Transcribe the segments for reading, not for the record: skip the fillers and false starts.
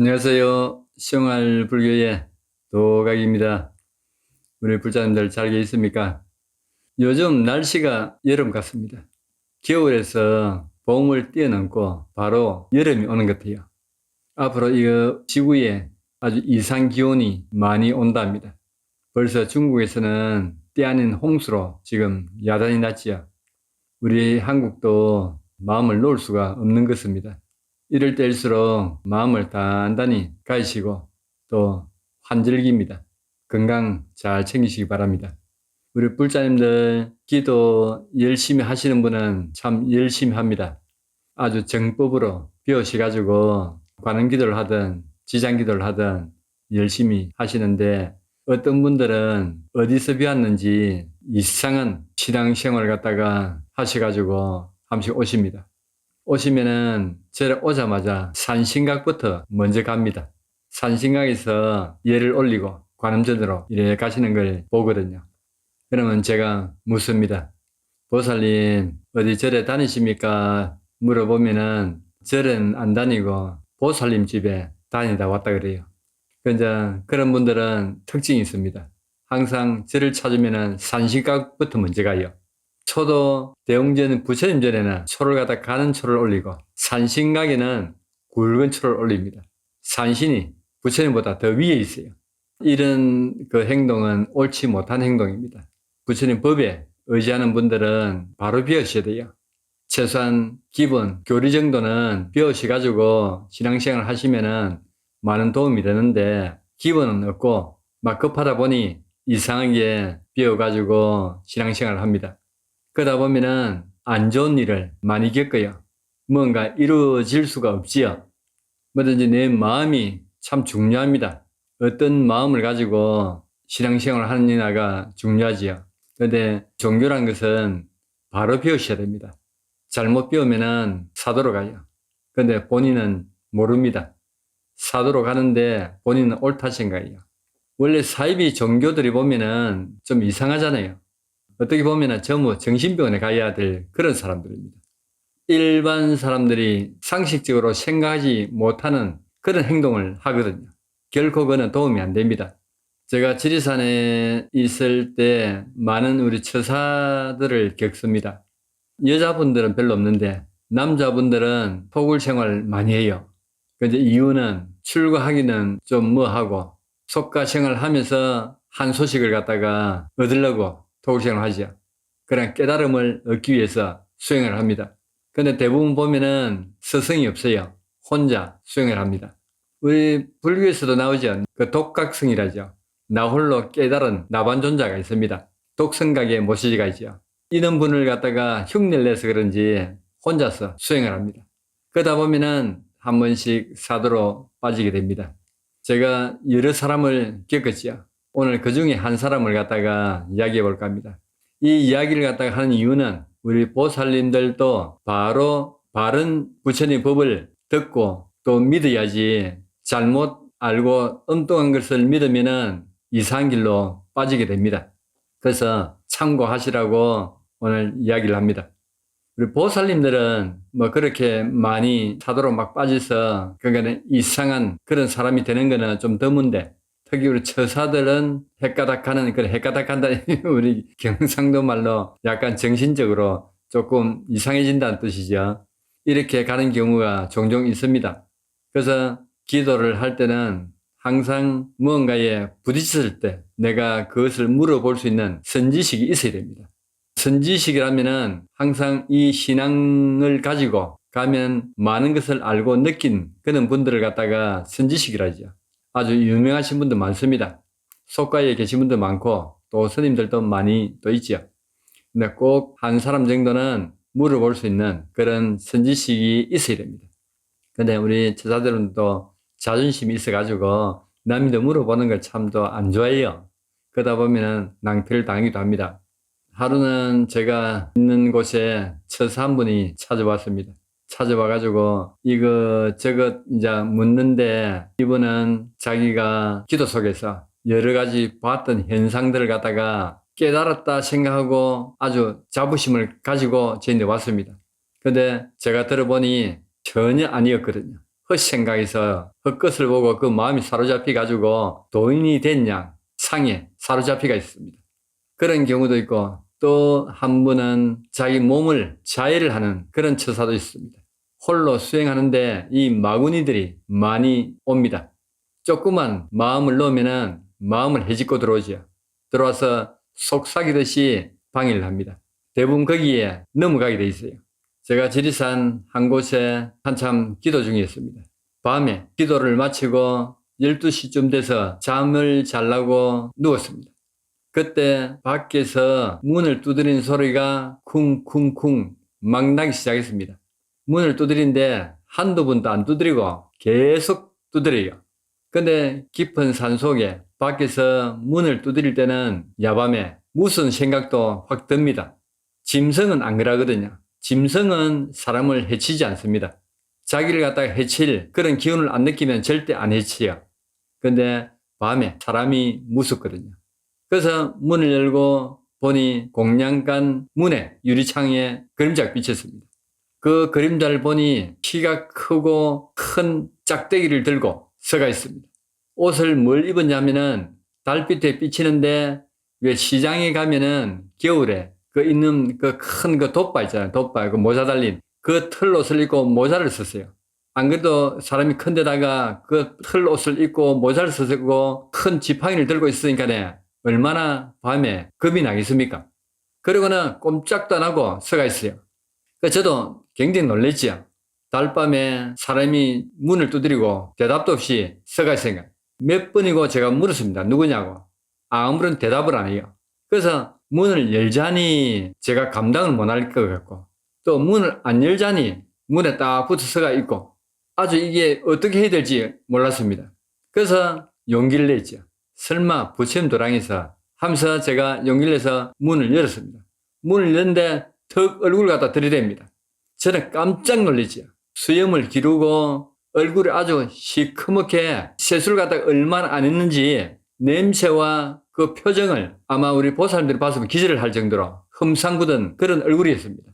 안녕하세요. 생활불교의 도각입니다. 우리 불자님들 잘 계십니까? 요즘 날씨가 여름 같습니다. 겨울에서 봄을 뛰어넘고 바로 여름이 오는 것 같아요. 앞으로 이 지구에 아주 이상 기온이 많이 온답니다. 벌써 중국에서는 때 아닌 홍수로 지금 야단이 났지요. 우리 한국도 마음을 놓을 수가 없는 것입니다. 이럴 때일수록 마음을 단단히 가지시고 또 환절기입니다. 건강 잘 챙기시기 바랍니다. 우리 불자님들 기도 열심히 하시는 분은 참 열심히 합니다. 아주 정법으로 배우셔가지고 관음기도를 하든 지장기도를 하든 열심히 하시는데 어떤 분들은 어디서 배웠는지 이상한 신앙생활을 갖다가 하셔가지고 한 번씩 오십니다. 오시면은 절에 오자마자 산신각부터 먼저 갑니다. 산신각에서 예를 올리고 관음전으로 이래 가시는 걸 보거든요. 그러면 제가 묻습니다. 보살님 어디 절에 다니십니까? 물어보면은 절은 안 다니고 보살님 집에 다니다 왔다 그래요. 그런 분들은 특징이 있습니다. 항상 절을 찾으면은 산신각부터 먼저 가요. 초도 대웅전 부처님 전에는 초를 갖다 가는 초를 올리고 산신각에는 굵은 초를 올립니다. 산신이 부처님보다 더 위에 있어요. 이런 그 행동은 옳지 못한 행동입니다. 부처님 법에 의지하는 분들은 바로 배우셔야 돼요. 최소한 기본 교리 정도는 배우셔가지고 신앙생활을 하시면은 많은 도움이 되는데 기본은 없고 막 급하다 보니 이상하게 배워가지고 신앙생활을 합니다. 그러다 보면은 안 좋은 일을 많이 겪어요. 뭔가 이루어질 수가 없지요. 뭐든지 내 마음이 참 중요합니다. 어떤 마음을 가지고 신앙생활을 하느냐가 중요하지요. 그런데 종교란 것은 바로 배우셔야 됩니다. 잘못 배우면은 사도로 가요. 그런데 본인은 모릅니다. 사도로 가는데 본인은 옳다 생각해요. 원래 사이비 종교들이 보면은 좀 이상하잖아요. 어떻게 보면 전부 정신병원에 가야 될 그런 사람들입니다. 일반 사람들이 상식적으로 생각하지 못하는 그런 행동을 하거든요. 결코 그는 도움이 안 됩니다. 제가 지리산에 있을 때 많은 우리 처사들을 겪습니다. 여자분들은 별로 없는데 남자분들은 토굴 생활 많이 해요. 근데 이유는 출가하기는 좀 뭐하고 속가 생활하면서 한 소식을 갖다가 얻으려고 토굴생활을 하죠. 그런 깨달음을 얻기 위해서 수행을 합니다. 근데 대부분 보면은 스승이 없어요. 혼자 수행을 합니다. 우리 불교에서도 나오죠. 그 독각성이라죠. 나 홀로 깨달은 나반존자가 있습니다. 독성각의 모시지가 있죠. 이런 분을 갖다가 흉내를 내서 그런지 혼자서 수행을 합니다. 그러다 보면은 한 번씩 사도로 빠지게 됩니다. 제가 여러 사람을 겪었죠. 오늘 그 중에 한 사람을 갖다가 이야기해 볼까 합니다. 이 이야기를 갖다가 하는 이유는 우리 보살님들도 바로 바른 부처님 법을 듣고 또 믿어야지 잘못 알고 엉뚱한 것을 믿으면은 이상한 길로 빠지게 됩니다. 그래서 참고하시라고 오늘 이야기를 합니다. 우리 보살님들은 뭐 그렇게 많이 사도로 막 빠져서 그러니까 이상한 그런 사람이 되는 거는 좀 드문데 특히 우리 처사들은 헷가닥하는 그런 헷가닥한다 우리 경상도 말로 약간 정신적으로 조금 이상해진다는 뜻이죠. 이렇게 가는 경우가 종종 있습니다. 그래서 기도를 할 때는 항상 무언가에 부딪혔을 때 내가 그것을 물어볼 수 있는 선지식이 있어야 됩니다. 선지식이라면은 항상 이 신앙을 가지고 가면 많은 것을 알고 느낀 그런 분들을 갖다가 선지식이라죠. 아주 유명하신 분도 많습니다. 속가에 계신 분도 많고 또 스님들도 많이 또 있죠. 근데 꼭 한 사람 정도는 물어볼 수 있는 그런 선지식이 있어야 됩니다. 근데 우리 처자들은 또 자존심이 있어가지고 남도 물어보는 걸 참 또 안 좋아해요. 그러다 보면은 낭패를 당하기도 합니다. 하루는 제가 있는 곳에 처사 한 분이 찾아왔습니다. 찾아와가지고 이거 이제 묻는데 이분은 자기가 기도 속에서 여러 가지 봤던 현상들을 갖다가 깨달았다 생각하고 아주 자부심을 가지고 저한테 왔습니다. 근데 제가 들어보니 전혀 아니었거든요. 헛생각에서 헛것을 보고 그 마음이 사로잡혀 가지고 도인이 됐냐 상에 사로잡히가 있습니다. 그런 경우도 있고 또 한 분은 자기 몸을 자해를 하는 그런 처사도 있습니다. 홀로 수행하는데 이 마구니들이 많이 옵니다. 조그만 마음을 놓으면은 마음을 헤집고 들어오죠. 들어와서 속삭이듯이 방해를 합니다. 대부분 거기에 넘어가게 돼 있어요. 제가 지리산 한 곳에 한참 기도 중이었습니다. 밤에 기도를 마치고 12시쯤 돼서 잠을 자려고 누웠습니다. 그때 밖에서 문을 두드리는 소리가 쿵쿵쿵 막 나기 시작했습니다. 문을 두드리는데 한두 번도 안 두드리고 계속 두드려요. 근데 깊은 산속에 밖에서 문을 두드릴 때는 야밤에 무슨 생각도 확 듭니다. 짐승은 안 그러거든요. 짐승은 사람을 해치지 않습니다. 자기를 갖다가 해칠 그런 기운을 안 느끼면 절대 안 해치요. 근데 밤에 사람이 무섭거든요. 그래서 문을 열고 보니 공양간 문에 유리창에 그림자가 비쳤습니다. 그 그림자를 보니 키가 크고 큰 짝대기를 들고 서가 있습니다. 옷을 뭘 입었냐면은 달빛에 비치는데 왜 시장에 가면은 겨울에 그 있는 그 큰 그 돗바 있잖아요. 돗바, 그 모자 달린 그 털옷을 입고 모자를 썼어요. 안 그래도 사람이 큰 데다가 그 털옷을 입고 모자를 쓰고 큰 지팡이를 들고 있으니까네 얼마나 밤에 겁이 나겠습니까? 그러고는 꼼짝도 안 하고 서가 있어요. 저도 굉장히 놀랬지요. 달밤에 사람이 문을 두드리고 대답도 없이 서가 있으니까 몇 번이고 제가 물었습니다. 누구냐고. 아무런 대답을 안 해요. 그래서 문을 열자니 제가 감당을 못할 것 같고 또 문을 안 열자니 문에 딱 붙어 서가 있고 아주 이게 어떻게 해야 될지 몰랐습니다. 그래서 용기를 냈죠. 설마 부처님 도량에서 하면서 제가 용기를 내서 문을 열었습니다. 문을 열는데 턱 얼굴을 갖다 들이댑니다. 저는 깜짝 놀랐죠. 수염을 기르고 얼굴이 아주 시커멓게 세수를 갖다가 얼마나 안 했는지 냄새와 그 표정을 아마 우리 보살님들이 봤으면 기절을 할 정도로 흠상궂은 그런 얼굴이었습니다.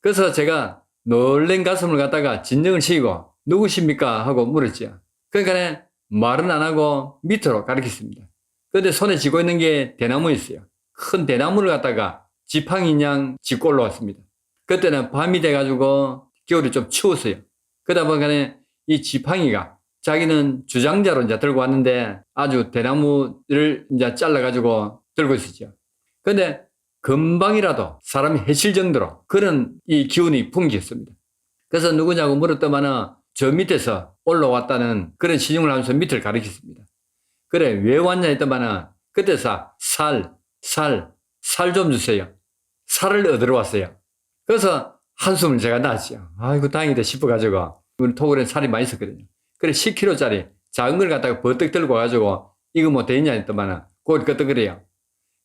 그래서 제가 놀란 가슴을 갖다가 진정을 시키고 누구십니까? 하고 물었죠. 그러니까 말은 안 하고 밑으로 가리켰습니다. 그런데 손에 쥐고 있는 게 대나무였어요. 큰 대나무를 갖다가 지팡이 양 짚고 올라왔습니다. 그때는 밤이 돼가지고 겨울이 좀 추웠어요. 그러다 보니까 이 지팡이가 자기는 주장자로 이제 들고 왔는데 아주 대나무를 이제 잘라가지고 들고 있었죠. 근데 금방이라도 사람이 해칠 정도로 그런 이 기운이 풍기했습니다. 그래서 누구냐고 물었더만은 저 밑에서 올라왔다는 그런 시중을 하면서 밑을 가리켰습니다. 그래, 왜 왔냐 했더만은 그때서 살 좀 주세요. 살을 얻으러 왔어요. 그래서 한숨을 제가 놨죠. 아이고, 다행이다 싶어가지고 우리 토굴에 살이 많이 있었거든요. 그래, 10kg짜리 작은 걸 갖다가 버뜩 들고 와가지고 이거 뭐 되냐 했더만은 고기 끄떡거려요.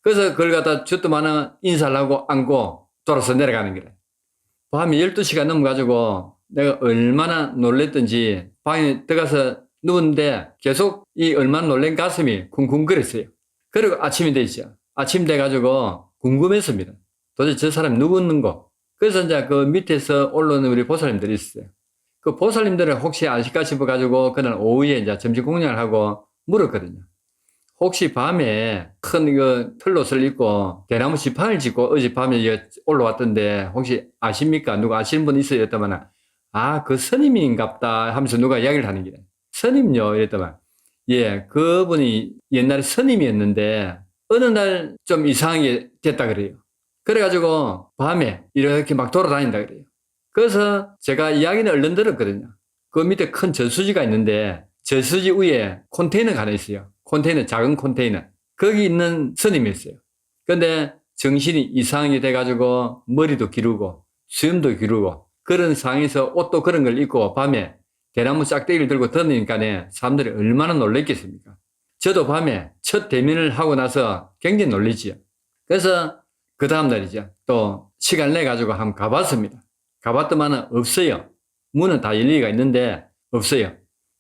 그래서 그걸 갖다 줬더만은 인사를 하고 안고 돌아서 내려가는 거래. 밤에 12시가 넘어가지고 내가 얼마나 놀랬던지 방에 들어가서 누웠는데 계속 이 얼마나 놀란 가슴이 쿵쿵거렸어요. 그리고 아침이 됐죠. 아침 돼가지고 궁금했습니다. 도대체 저 사람이 누구인고? 그래서 이제 그 밑에서 올라오는 우리 보살님들이 있어요. 그 보살님들은 혹시 아실까 싶어가지고 그날 오후에 이제 점심 공양을 하고 물었거든요. 혹시 밤에 큰 그 털옷을 입고 대나무 지팡이를 짚고 어젯밤에 올라왔던데 혹시 아십니까? 누가 아시는 분 있어요? 이랬더만 아, 그 스님인갑다 하면서 누가 이야기를 하는 게 스님요? 이랬더만 예, 그분이 옛날에 스님이었는데 어느 날 좀 이상하게 됐다 그래요. 그래가지고 밤에 이렇게 막 돌아다닌다 그래요. 그래서 제가 이야기는 얼른 들었거든요. 그 밑에 큰 저수지가 있는데 저수지 위에 컨테이너가 하나 있어요. 컨테이너, 작은 컨테이너. 거기 있는 스님이었어요. 근데 정신이 이상하게 돼가지고 머리도 기르고 수염도 기르고 그런 상황에서 옷도 그런 걸 입고 밤에 대나무 짝대기를 들고 다니니까 사람들이 얼마나 놀랬겠습니까? 저도 밤에 첫 대면을 하고 나서 굉장히 놀랬지요. 그래서 그 다음날이죠. 또 시간을 내가지고 한번 가봤습니다. 가봤더만은 없어요. 문은 다 열리가 있는데 없어요.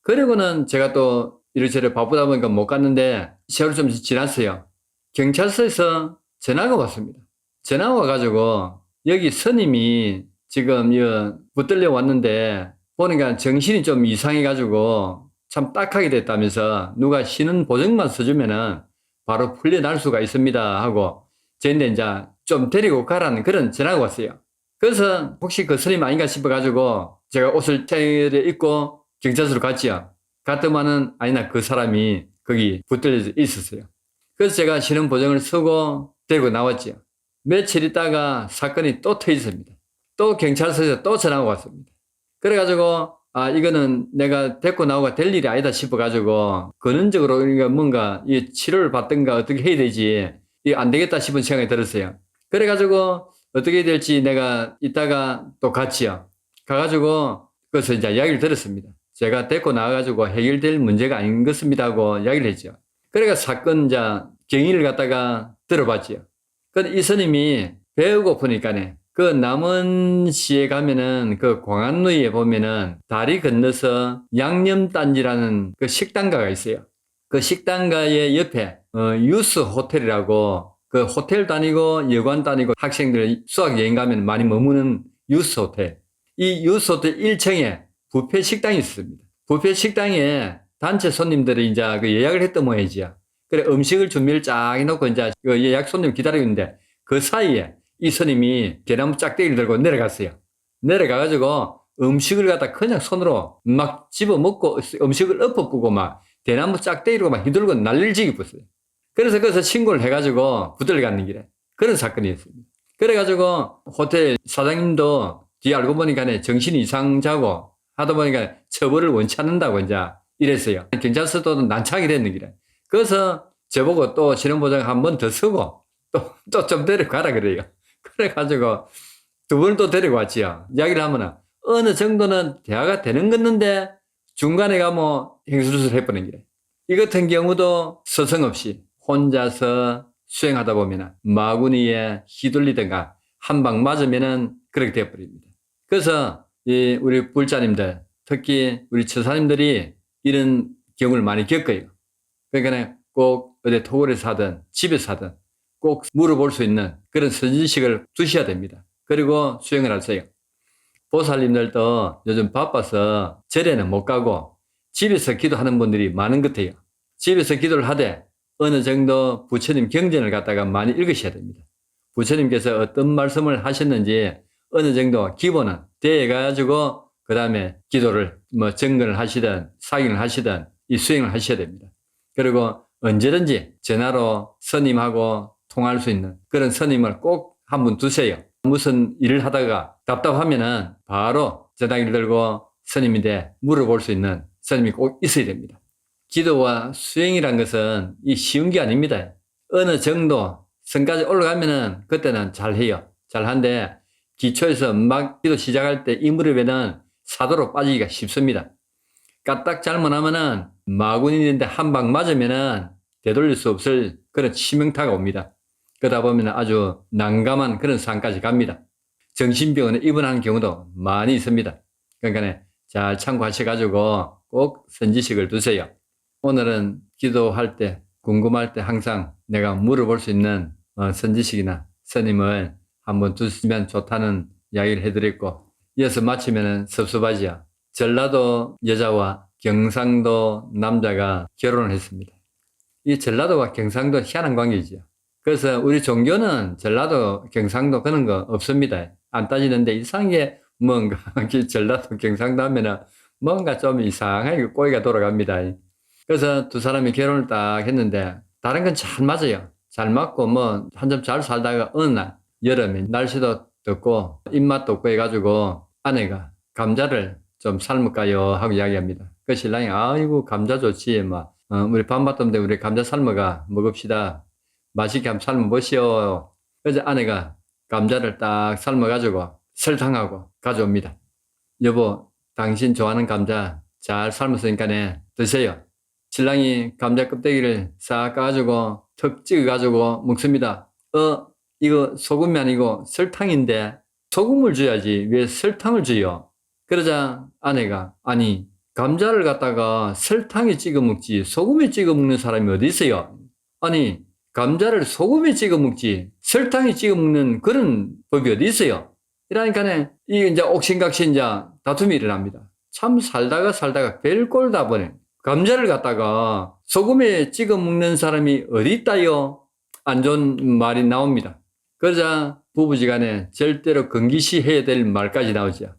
그리고는 제가 또 이리저리 바쁘다 보니까 못 갔는데 세월 좀 지났어요. 경찰서에서 전화가 왔습니다. 전화가 와가지고 여기 스님이 지금 붙들려 왔는데 보니까 정신이 좀 이상해가지고 참 딱하게 됐다면서 누가 쉬는 보증만 써주면은 바로 풀려날 수가 있습니다 하고 저한테 이제 좀 데리고 가라는 그런 전화가 왔어요. 그래서 혹시 그 스님 아닌가 싶어가지고 제가 옷을 차려입고 경찰서로 갔지요. 갔더만은 아니나 그 사람이 거기 붙들려 있었어요. 그래서 제가 신원 보증을 쓰고 데리고 나왔지요. 며칠 있다가 사건이 또 터졌습니다. 또 경찰서에서 또 전화가 왔습니다. 그래가지고 이거는 내가 데리고 나오가 될 일이 아니다 싶어가지고 근원적으로 뭔가 이 치료를 받든가 어떻게 해야 되지 이거 안 되겠다 싶은 생각이 들었어요. 그래가지고 어떻게 해야 될지 내가 이따가 또 갔지요. 가가지고 그래서 이제 이야기를 들었습니다. 제가 데리고 나와가지고 해결될 문제가 아닌 것입니다 하고 이야기를 했죠. 그래가 사건 이제 경위를 갖다가 들어봤지요. 근데 이 스님이 배우고프니까네 그 남원시에 가면은 그 광안루에 보면은 다리 건너서 양념단지라는 그 식당가가 있어요. 그 식당가의 옆에 유스 호텔이라고 그 호텔 다니고 여관 다니고 학생들 수학 여행 가면 많이 머무는 유스 호텔. 이 유스 호텔 1층에 뷔페 식당이 있습니다. 뷔페 식당에 단체 손님들이 이제 그 예약을 했던 모양이지요. 그래 음식을 준비를 쫙 해놓고 이제 그 예약 손님 기다리고 있는데 그 사이에 이 스님이 대나무 짝대기를 들고 내려갔어요. 내려가가지고 음식을 갖다 그냥 손으로 막 집어먹고 음식을 엎어보고 막 대나무 짝대기로 막 휘둘고 난리를 지기었어요. 그래서 거기서 신고를 해가지고 붙들려갔는 길에 그런 사건이었습니다. 그래가지고 호텔 사장님도 뒤에 알고 보니까 정신이 이상자고 하다 보니까 처벌을 원치 않는다고 이제 이랬어요. 경찰서도 난처하게 됐는 길에. 그래서 저보고 또 신원보장 한 번 더 쓰고 또 좀 데려가라 그래요. 그래가지고 두 번을 또 데리고 왔지요. 이야기를 하면은 어느 정도는 대화가 되는 건데 중간에 가면 행수술을 해버리는 길에. 이 같은 경우도 서성 없이 혼자서 수행하다 보면은 마구니에 휘둘리든가 한 방 맞으면은 그렇게 되어버립니다. 그래서 우리 불자님들, 특히 우리 처사님들이 이런 경우를 많이 겪어요. 그러니까 꼭 어디 토굴에서 하든 집에서 하든 꼭 물어볼 수 있는 그런 선지식을 두셔야 됩니다. 그리고 수행을 하세요. 보살님들도 요즘 바빠서 절에는 못 가고 집에서 기도하는 분들이 많은 것 같아요. 집에서 기도를 하되 어느 정도 부처님 경전을 갖다가 많이 읽으셔야 됩니다. 부처님께서 어떤 말씀을 하셨는지 어느 정도 기본은 대해가지고 그 다음에 기도를 정근을 하시든 사경을 하시든 이 수행을 하셔야 됩니다. 그리고 언제든지 전화로 스님하고 통할 수 있는 그런 스님을 꼭 한 분 두세요. 무슨 일을 하다가 답답하면은 바로 전화기를 들고 스님인데 물어볼 수 있는 스님이 꼭 있어야 됩니다. 기도와 수행이란 것은 이 쉬운 게 아닙니다. 어느 정도 선까지 올라가면은 그때는 잘해요. 잘한데 기초에서 막 기도 시작할 때 이 무렵에는 사도로 빠지기가 쉽습니다. 까딱 잘못하면은 마군인데 한 방 맞으면은 되돌릴 수 없을 그런 치명타가 옵니다. 그러다 보면 아주 난감한 그런 상까지 갑니다. 정신병원에 입원하는 경우도 많이 있습니다. 그러니까 잘 참고하셔가지고 꼭 선지식을 두세요. 오늘은 기도할 때 궁금할 때 항상 내가 물어볼 수 있는 선지식이나 스님을 한번 두시면 좋다는 이야기를 해드렸고 이어서 마치면 섭섭하지요. 전라도 여자와 경상도 남자가 결혼을 했습니다. 이 전라도와 경상도 희한한 관계이죠. 그래서 우리 종교는 전라도, 경상도 그런 거 없습니다. 안 따지는데 이상하게 뭔가 전라도, 경상도 하면은 뭔가 좀 이상하게 꼬리가 돌아갑니다. 그래서 두 사람이 결혼을 딱 했는데 다른 건 잘 맞아요. 잘 맞고 한참 잘 살다가 어느 날 여름에 날씨도 덥고 입맛도 없고 해가지고 아내가 감자를 좀 삶을까요 하고 이야기합니다. 그 신랑이 아이고 감자 좋지 우리 밥맛없는데 우리 감자 삶아가 먹읍시다. 맛있게 한번 삶아보시오. 그래서 아내가 감자를 딱 삶아가지고 설탕하고 가져옵니다. 여보 당신 좋아하는 감자 잘 삶았으니까 드세요. 신랑이 감자 껍데기를 싹 까가지고 턱 찍어가지고 먹습니다. 이거 소금이 아니고 설탕인데 소금을 줘야지 왜 설탕을 줘요? 그러자 아내가 아니 감자를 갖다가 설탕에 찍어 먹지 소금에 찍어 먹는 사람이 어디 있어요? 아니 감자를 소금에 찍어 먹지 설탕에 찍어 먹는 그런 법이 어디 있어요? 이러니까 이게 이제 옥신각신 이제 다툼이 일어납니다. 참 살다가 별꼴 다 보네. 감자를 갖다가 소금에 찍어 먹는 사람이 어디 있다요? 안 좋은 말이 나옵니다. 그러자 부부지간에 절대로 금기시해야 될 말까지 나오죠.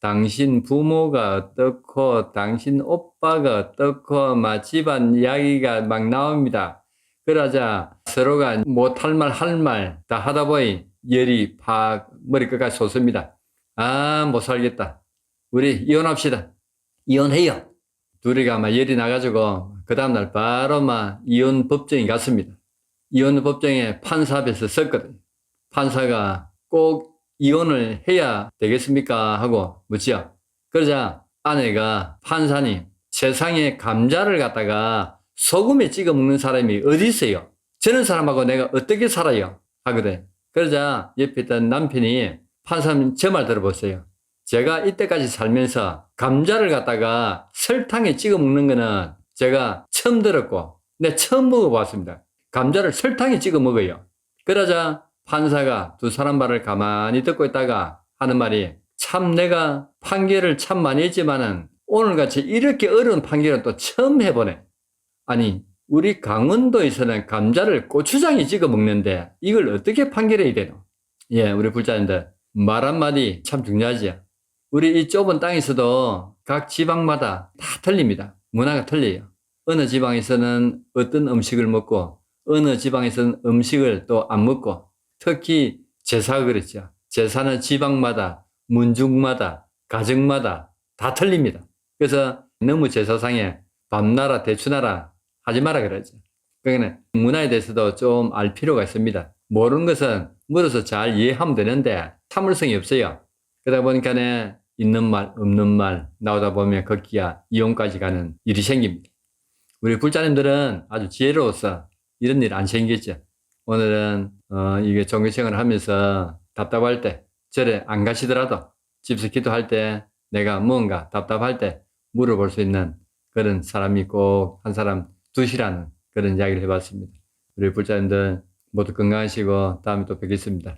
당신 부모가 어떻고 당신 오빠가 어떻고 막 집안 이야기가 막 나옵니다. 그러자 서로가 못할 말 할 말 다 하다 보니 열이 팍 머리끝까지 솟습니다. 아, 못 살겠다. 우리 이혼합시다. 이혼해요. 둘이가 막 열이 나가지고 그 다음날 바로 막 이혼 법정에 갔습니다. 이혼 법정에 판사 앞에서 섰거든요. 판사가 꼭 이혼을 해야 되겠습니까? 하고 묻지요. 그러자 아내가 판사님, 세상에 감자를 갖다가 소금에 찍어 먹는 사람이 어디 있어요? 저런 사람하고 내가 어떻게 살아요? 하거든. 그러자 옆에 있던 남편이 판사님 제 말 들어보세요. 제가 이때까지 살면서 감자를 갖다가 설탕에 찍어 먹는 거는 제가 처음 들었고, 네, 처음 먹어봤습니다. 감자를 설탕에 찍어 먹어요. 그러자 판사가 두 사람 말을 가만히 듣고 있다가 하는 말이 참 내가 판결을 참 많이 했지만은 오늘같이 이렇게 어려운 판결은 또 처음 해보네. 아니, 우리 강원도에서는 감자를 고추장에 찍어 먹는데 이걸 어떻게 판결해야 되노? 예, 우리 불자님들 말 한마디 참 중요하지요. 우리 이 좁은 땅에서도 각 지방마다 다 틀립니다. 문화가 틀려요. 어느 지방에서는 어떤 음식을 먹고 어느 지방에서는 음식을 또 안 먹고 특히 제사가 그렇죠. 제사는 지방마다 문중마다 가정마다 다 틀립니다. 그래서 너무 제사상에 밤나라 대추나라 하지 마라 그러죠. 그러니까 문화에 대해서도 좀 알 필요가 있습니다. 모르는 것은 물어서 잘 이해하면 되는데 참을성이 없어요. 그러다 보니까 있는 말 없는 말 나오다 보면 걷기야 이혼까지 가는 일이 생깁니다. 우리 불자님들은 아주 지혜로워서 이런 일 안 생기겠죠. 오늘은 이게 종교생활을 하면서 답답할 때 절에 안 가시더라도 집에서 기도할 때 내가 뭔가 답답할 때 물어볼 수 있는 그런 사람이 꼭 한 사람 두시라는 그런 이야기를 해봤습니다. 우리 불자님들 모두 건강하시고 다음에 또 뵙겠습니다.